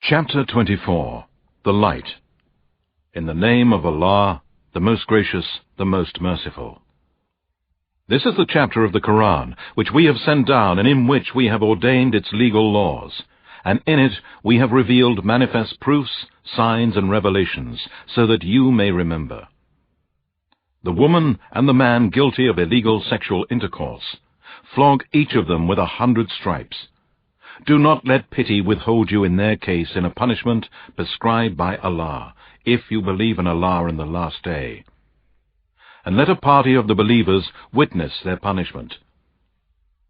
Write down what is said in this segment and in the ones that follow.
Chapter 24. The Light. In the name of Allah, the most gracious, the most merciful. This is the chapter of the Quran, which we have sent down and in which we have ordained its legal laws. And in it we have revealed manifest proofs, signs, and revelations, so that you may remember. The woman and the man guilty of illegal sexual intercourse, flog each of them with 100 stripes. Do not let pity withhold you in their case in a punishment prescribed by Allah, if you believe in Allah and the last day. And let a party of the believers witness their punishment.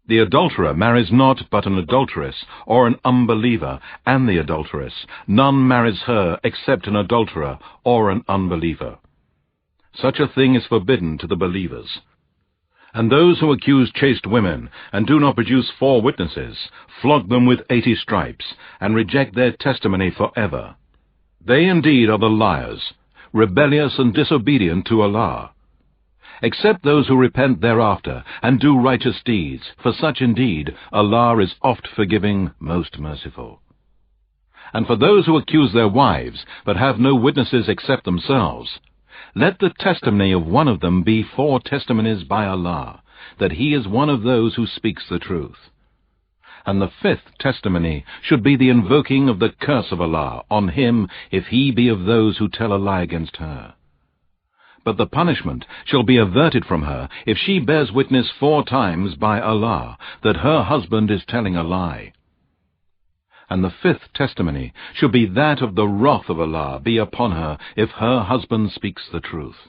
The adulterer marries not but an adulteress, or an unbeliever, and the adulteress. None marries her except an adulterer or an unbeliever. Such a thing is forbidden to the believers. And those who accuse chaste women, and do not produce 4 witnesses, flog them with 80 stripes, and reject their testimony forever. They indeed are the liars, rebellious and disobedient to Allah. Except those who repent thereafter, and do righteous deeds, for such indeed Allah is oft forgiving, most merciful. And for those who accuse their wives, but have no witnesses except themselves, let the testimony of one of them be 4 testimonies by Allah, that he is one of those who speaks the truth. And the 5th testimony should be the invoking of the curse of Allah on him, if he be of those who tell a lie against her. But the punishment shall be averted from her if she bears witness 4 times by Allah that her husband is telling a lie. And the 5th testimony should be that of the wrath of Allah be upon her if her husband speaks the truth.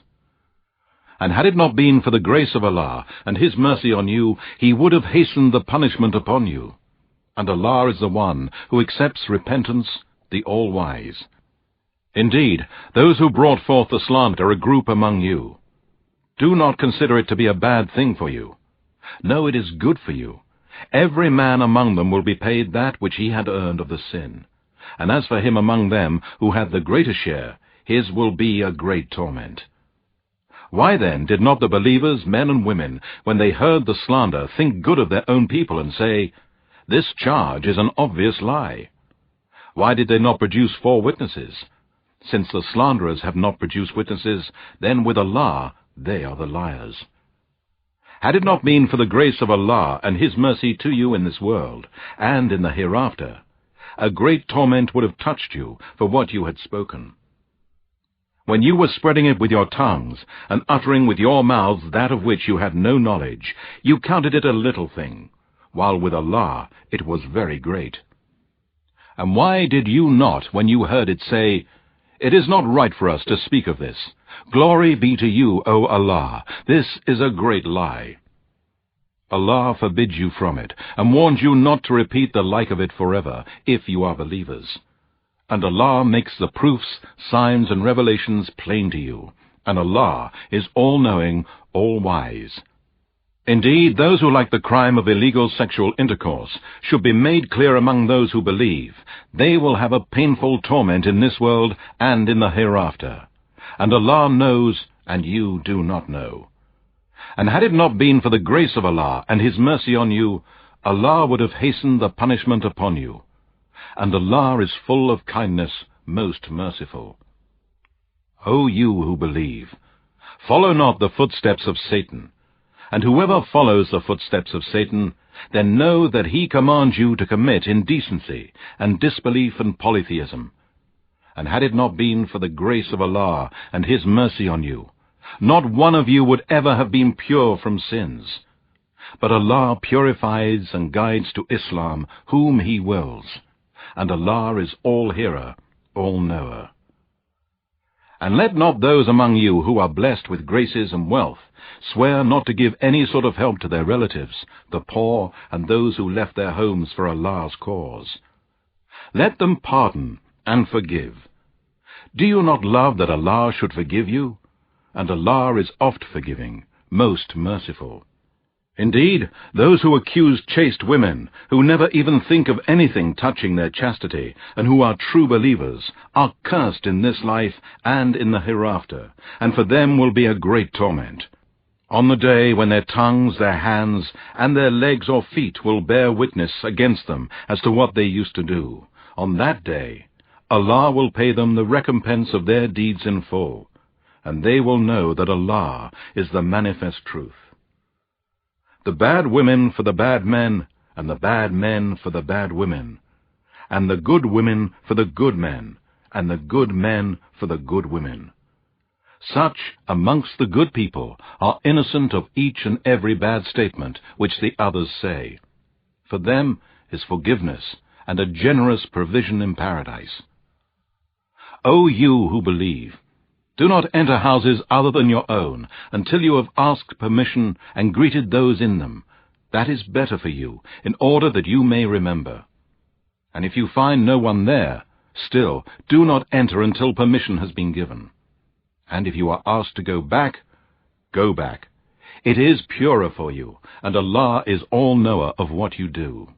And had it not been for the grace of Allah and His mercy on you, He would have hastened the punishment upon you. And Allah is the one who accepts repentance, the All-Wise. Indeed, those who brought forth the slander are a group among you. Do not consider it to be a bad thing for you. No, it is good for you. Every man among them will be paid that which he had earned of the sin. And as for him among them who had the greater share, his will be a great torment. Why then did not the believers, men and women, when they heard the slander, think good of their own people and say, "This charge is an obvious lie"? Why did they not produce 4 witnesses? Since the slanderers have not produced witnesses, then with Allah they are the liars. Had it not been for the grace of Allah and His mercy to you in this world, and in the hereafter, a great torment would have touched you for what you had spoken. When you were spreading it with your tongues, and uttering with your mouths that of which you had no knowledge, you counted it a little thing, while with Allah it was very great. And why did you not, when you heard it, say, "It is not right for us to speak of this. Glory be to you, O Allah. This is a great lie"? Allah forbids you from it, and warns you not to repeat the like of it forever, if you are believers. And Allah makes the proofs, signs, and revelations plain to you, and Allah is all-knowing, all-wise. Indeed, those who like the crime of illegal sexual intercourse should be made clear among those who believe. They will have a painful torment in this world and in the hereafter. And Allah knows, and you do not know. And had it not been for the grace of Allah and His mercy on you, Allah would have hastened the punishment upon you. And Allah is full of kindness, most merciful. O you who believe, follow not the footsteps of Satan. And whoever follows the footsteps of Satan, then know that he commands you to commit indecency and disbelief and polytheism. And had it not been for the grace of Allah and His mercy on you, not one of you would ever have been pure from sins. But Allah purifies and guides to Islam whom He wills, and Allah is all-hearer, all-knower. And let not those among you who are blessed with graces and wealth swear not to give any sort of help to their relatives, the poor, and those who left their homes for Allah's cause. Let them pardon and forgive. Do you not love that Allah should forgive you? And Allah is oft forgiving, most merciful. Indeed, those who accuse chaste women, who never even think of anything touching their chastity, and who are true believers, are cursed in this life and in the hereafter, and for them will be a great torment. On the day when their tongues, their hands, and their legs or feet will bear witness against them as to what they used to do, on that day Allah will pay them the recompense of their deeds in full, and they will know that Allah is the manifest truth. The bad women for the bad men, and the bad men for the bad women, and the good women for the good men, and the good men for the good women. Such amongst the good people are innocent of each and every bad statement which the others say. For them is forgiveness and a generous provision in paradise. O you who believe, do not enter houses other than your own until you have asked permission and greeted those in them. That is better for you, in order that you may remember. And if you find no one there, still do not enter until permission has been given. And if you are asked to go back, go back. It is purer for you, and Allah is all-knower of what you do.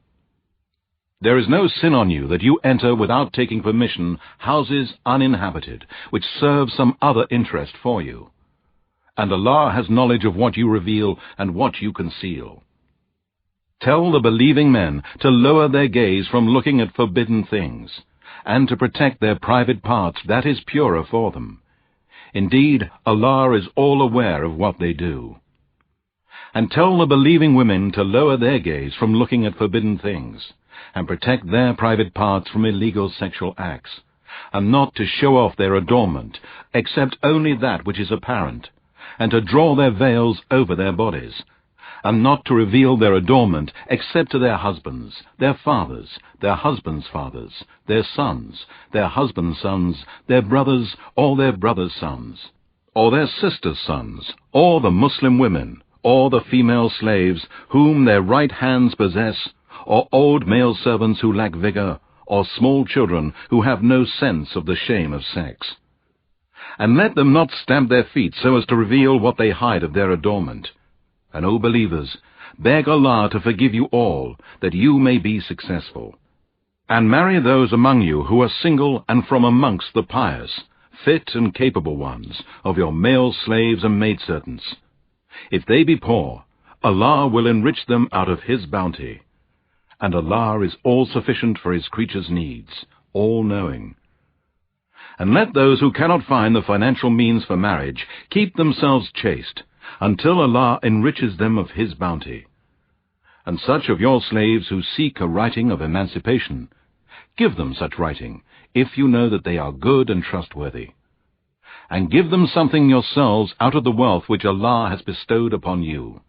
There is no sin on you that you enter without taking permission houses uninhabited, which serve some other interest for you. And Allah has knowledge of what you reveal and what you conceal. Tell the believing men to lower their gaze from looking at forbidden things, and to protect their private parts. That is purer for them. Indeed, Allah is all aware of what they do. And tell the believing women to lower their gaze from looking at forbidden things, and protect their private parts from illegal sexual acts, and not to show off their adornment, except only that which is apparent, and to draw their veils over their bodies, and not to reveal their adornment except to their husbands, their fathers, their husbands' fathers, their sons, their husbands' sons, their brothers, or their brothers' sons, or their sisters' sons, or the Muslim women, or the female slaves whom their right hands possess, or old male servants who lack vigor, or small children who have no sense of the shame of sex. And let them not stamp their feet so as to reveal what they hide of their adornment. And, O believers, beg Allah to forgive you all, that you may be successful. And marry those among you who are single and from amongst the pious, fit and capable ones, of your male slaves and maidservants. If they be poor, Allah will enrich them out of His bounty. And Allah is all-sufficient for His creatures' needs, all-knowing. And let those who cannot find the financial means for marriage keep themselves chaste, until Allah enriches them of His bounty. And such of your slaves who seek a writing of emancipation, give them such writing, if you know that they are good and trustworthy. And give them something yourselves out of the wealth which Allah has bestowed upon you.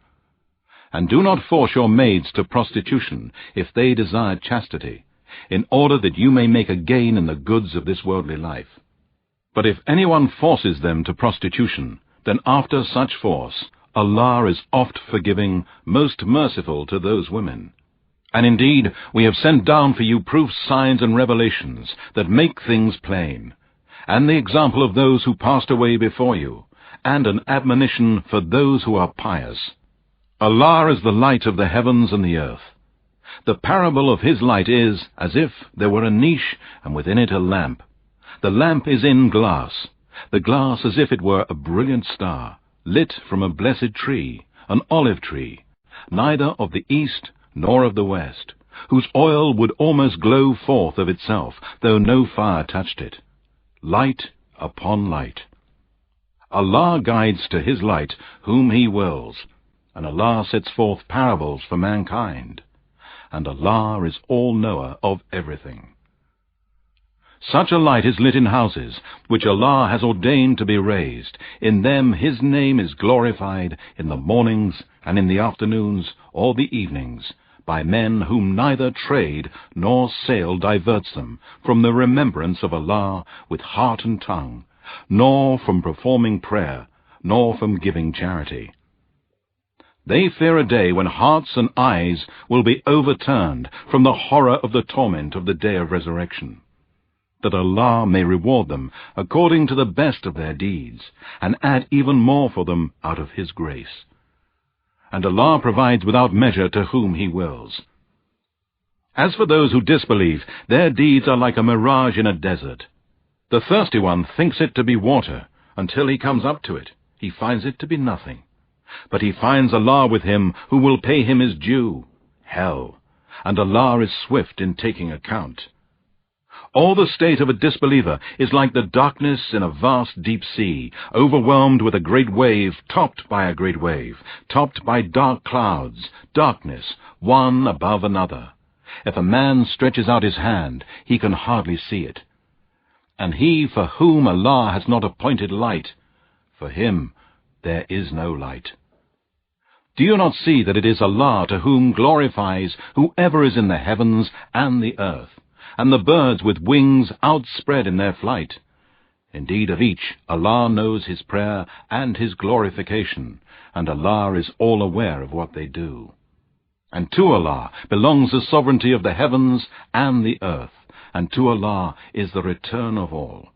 And do not force your maids to prostitution, if they desire chastity, in order that you may make a gain in the goods of this worldly life. But if anyone forces them to prostitution, then after such force, Allah is oft forgiving, most merciful to those women. And indeed, we have sent down for you proofs, signs, and revelations that make things plain, and the example of those who passed away before you, and an admonition for those who are pious. Allah is the light of the heavens and the earth. The parable of His light is as if there were a niche, and within it a lamp. The lamp is in glass, the glass as if it were a brilliant star, lit from a blessed tree, an olive tree, neither of the east nor of the west, whose oil would almost glow forth of itself, though no fire touched it. Light upon light. Allah guides to His light whom He wills, and Allah sets forth parables for mankind, and Allah is all-knower of everything. Such a light is lit in houses, which Allah has ordained to be raised. In them His name is glorified in the mornings and in the afternoons or the evenings, by men whom neither trade nor sale diverts them from the remembrance of Allah with heart and tongue, nor from performing prayer, nor from giving charity. They fear a day when hearts and eyes will be overturned from the horror of the torment of the day of resurrection, that Allah may reward them according to the best of their deeds, and add even more for them out of His grace. And Allah provides without measure to whom He wills. As for those who disbelieve, their deeds are like a mirage in a desert. The thirsty one thinks it to be water, until he comes up to it. He finds it to be nothing. But he finds Allah with him who will pay him his due, hell, and Allah is swift in taking account. All the state of a disbeliever is like the darkness in a vast deep sea, overwhelmed with a great wave, topped by a great wave, topped by dark clouds, darkness, one above another. If a man stretches out his hand, he can hardly see it. And he for whom Allah has not appointed light, for him there is no light. Do you not see that it is Allah to whom glorifies whoever is in the heavens and the earth, and the birds with wings outspread in their flight? Indeed, of each Allah knows his prayer and his glorification, and Allah is all aware of what they do. And to Allah belongs the sovereignty of the heavens and the earth, and to Allah is the return of all.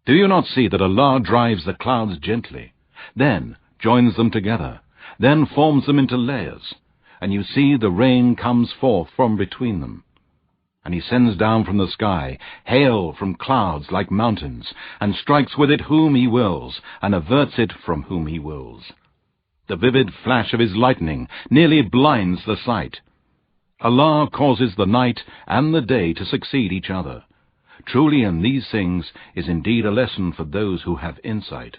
Do you not see that Allah drives the clouds gently, then joins them together, then forms them into layers, and you see the rain comes forth from between them? And he sends down from the sky hail from clouds like mountains, and strikes with it whom he wills, and averts it from whom he wills. The vivid flash of his lightning nearly blinds the sight. Allah causes the night and the day to succeed each other. Truly in these things is indeed a lesson for those who have insight.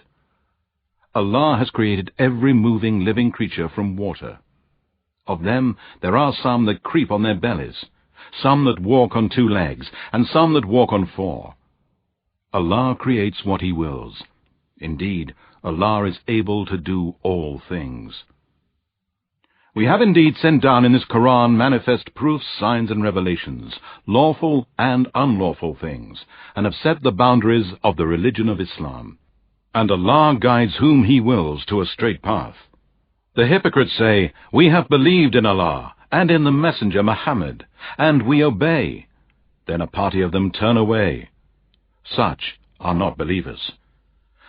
Allah has created every moving living creature from water. Of them there are some that creep on their bellies, some that walk on 2 legs, and some that walk on 4. Allah creates what he wills. Indeed, Allah is able to do all things. We have indeed sent down in this Quran manifest proofs, signs, and revelations, lawful and unlawful things, and have set the boundaries of the religion of Islam. And Allah guides whom he wills to a straight path. The hypocrites say, "We have believed in Allah and in the Messenger Muhammad, and we obey." Then a party of them turn away. Such are not believers.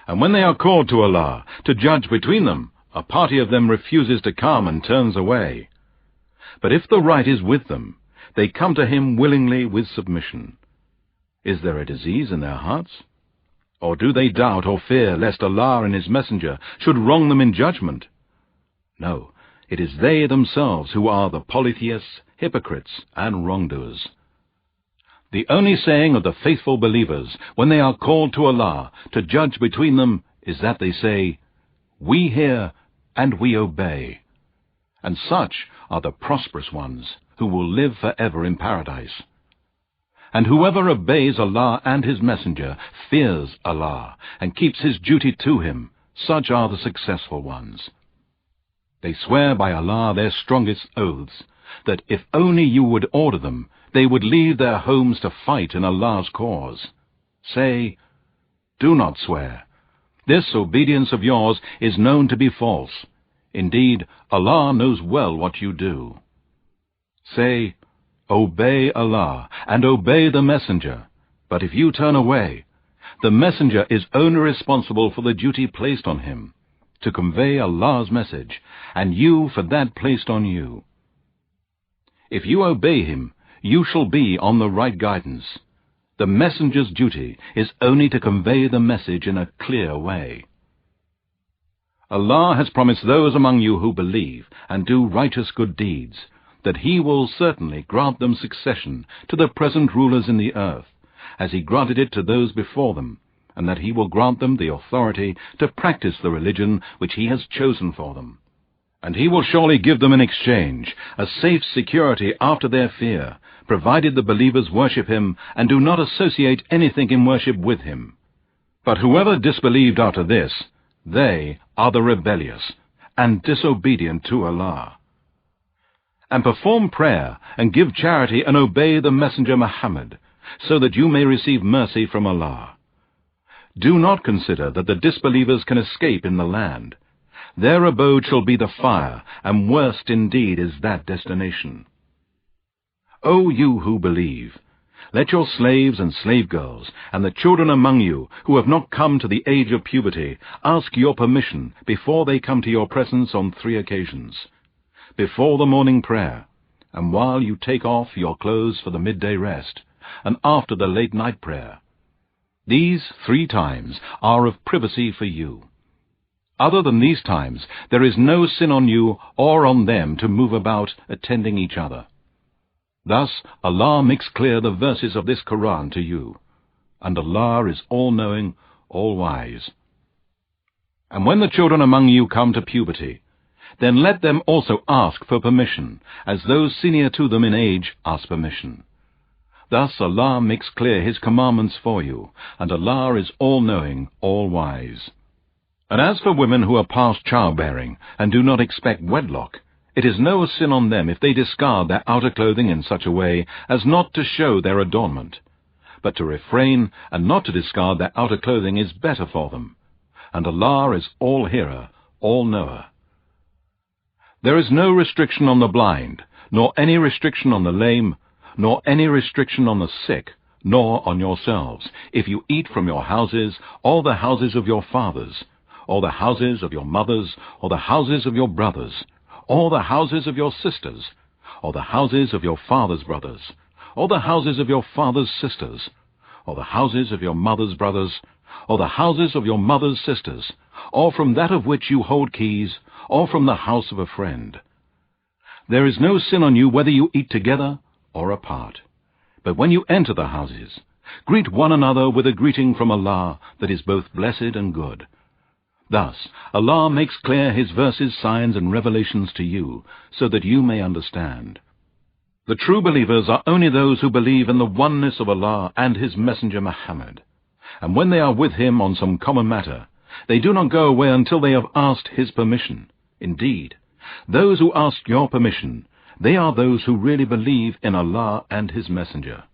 And when they are called to Allah to judge between them, a party of them refuses to come and turns away. But if the right is with them, they come to him willingly with submission. Is there a disease in their hearts? Or do they doubt or fear lest Allah and his Messenger should wrong them in judgment? No, it is they themselves who are the polytheists, hypocrites, and wrongdoers. The only saying of the faithful believers when they are called to Allah to judge between them is that they say, "We hear and we obey." And such are the prosperous ones who will live forever in paradise. And whoever obeys Allah and his Messenger, fears Allah, and keeps his duty to him, such are the successful ones. They swear by Allah their strongest oaths, that if only you would order them, they would leave their homes to fight in Allah's cause. Say, do not swear. This obedience of yours is known to be false. Indeed, Allah knows well what you do. Say, obey Allah and obey the Messenger. But if you turn away, the Messenger is only responsible for the duty placed on him, to convey Allah's message, and you for that placed on you. If you obey him, you shall be on the right guidance. The Messenger's duty is only to convey the message in a clear way. Allah has promised those among you who believe and do righteous good deeds that he will certainly grant them succession to the present rulers in the earth, as he granted it to those before them, and that he will grant them the authority to practice the religion which he has chosen for them. And he will surely give them in exchange a safe security after their fear, provided the believers worship him and do not associate anything in worship with him. But whoever disbelieved after this, they are the rebellious and disobedient to Allah. And perform prayer and give charity and obey the Messenger Muhammad, so that you may receive mercy from Allah. Do not consider that the disbelievers can escape in the land. Their abode shall be the fire, and worst indeed is that destination. O you who believe, let your slaves and slave girls, and the children among you who have not come to the age of puberty, ask your permission before they come to your presence on 3 occasions, before the morning prayer, and while you take off your clothes for the midday rest, and after the late night prayer. These 3 times are of privacy for you. Other than these times, there is no sin on you or on them to move about attending each other. Thus Allah makes clear the verses of this Quran to you, and Allah is all-knowing, all-wise. And when the children among you come to puberty, then let them also ask for permission, as those senior to them in age ask permission. Thus Allah makes clear His commandments for you, and Allah is all-knowing, all-wise. And as for women who are past childbearing and do not expect wedlock, it is no sin on them if they discard their outer clothing in such a way as not to show their adornment. But to refrain and not to discard their outer clothing is better for them. And Allah is all-hearer, all-knower. There is no restriction on the blind, nor any restriction on the lame, nor any restriction on the sick, nor on yourselves, if you eat from your houses, or the houses of your fathers, or the houses of your mothers, or the houses of your brothers, or the houses of your sisters, or the houses of your father's brothers, or the houses of your father's sisters, or the houses of your mother's brothers, or the houses of your mother's sisters, or from that of which you hold keys, or from the house of a friend. There is no sin on you whether you eat together or apart. But when you enter the houses, greet one another with a greeting from Allah that is both blessed and good. Thus, Allah makes clear His verses, signs, and revelations to you, so that you may understand. The true believers are only those who believe in the oneness of Allah and His Messenger Muhammad. And when they are with Him on some common matter, they do not go away until they have asked His permission. Indeed, those who ask your permission, they are those who really believe in Allah and His Messenger.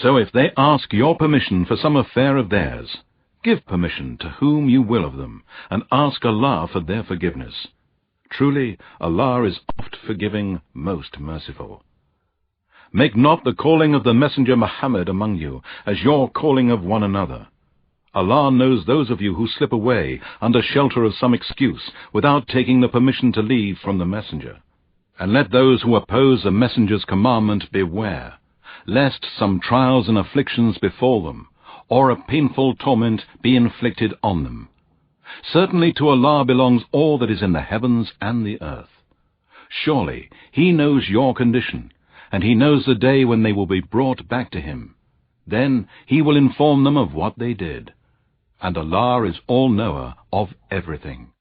So if they ask your permission for some affair of theirs, give permission to whom you will of them, and ask Allah for their forgiveness. Truly, Allah is oft forgiving, most merciful. Make not the calling of the Messenger Muhammad among you as your calling of one another. Allah knows those of you who slip away under shelter of some excuse without taking the permission to leave from the Messenger. And let those who oppose the Messenger's commandment beware, lest some trials and afflictions befall them, or a painful torment be inflicted on them. Certainly to Allah belongs all that is in the heavens and the earth. Surely He knows your condition, and He knows the day when they will be brought back to Him. Then He will inform them of what they did. And Allah is all-knower of everything.